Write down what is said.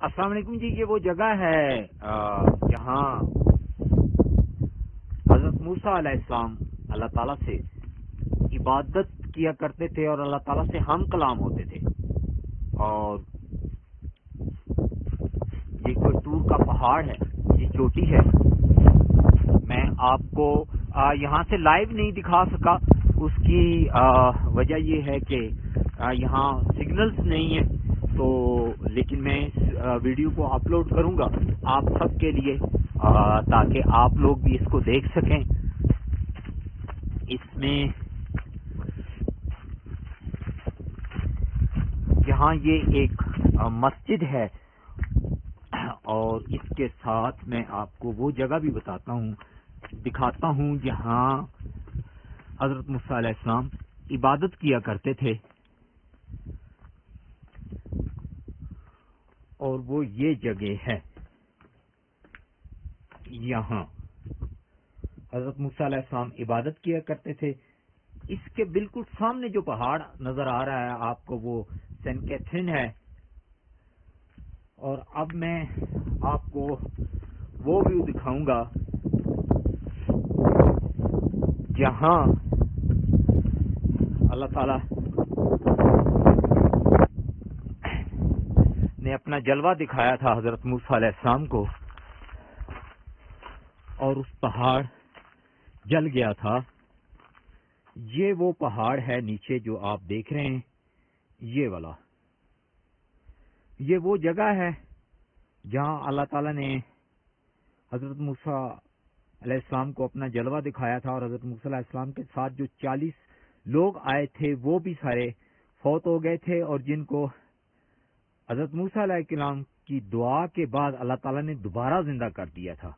السلام علیکم جی، یہ وہ جگہ ہے جہاں حضرت موسیٰ علیہ السلام اللہ تعالیٰ سے عبادت کیا کرتے تھے اور اللہ تعالیٰ سے ہم کلام ہوتے تھے. اور یہ کوئی طور کا پہاڑ ہے، یہ چوٹی ہے. میں آپ کو یہاں سے لائیو نہیں دکھا سکا. اس کی وجہ یہ ہے کہ یہاں سگنلز نہیں ہیں، تو لیکن میں اس ویڈیو کو اپلوڈ کروں گا آپ سب کے لیے تاکہ آپ لوگ بھی اس کو دیکھ سکیں. اس میں یہاں یہ ایک مسجد ہے اور اس کے ساتھ میں آپ کو وہ جگہ بھی دکھاتا ہوں جہاں حضرت موسیٰ علیہ السلام عبادت کیا کرتے تھے. اور وہ یہ جگہ ہے، یہاں حضرت موسیٰ علیہ السلام عبادت کیا کرتے تھے. اس کے بالکل سامنے جو پہاڑ نظر آ رہا ہے آپ کو وہ سینٹ کیتھرین ہے. اور اب میں آپ کو وہ ویو دکھاؤں گا جہاں اللہ تعالی نے اپنا جلوہ دکھایا تھا حضرت موسیٰ علیہ السلام کو، اور اس پہاڑ جل گیا تھا. یہ وہ پہاڑ ہے نیچے جو آپ دیکھ رہے ہیں، یہ والا. یہ وہ جگہ ہے جہاں اللہ تعالیٰ نے حضرت موسیٰ علیہ السلام کو اپنا جلوہ دکھایا تھا. اور حضرت موسیٰ علیہ السلام کے ساتھ جو 40 لوگ آئے تھے وہ بھی سارے فوت ہو گئے تھے، اور جن کو حضرت موسیٰ علیہ السلام کی دعا کے بعد اللہ تعالیٰ نے دوبارہ زندہ کر دیا تھا.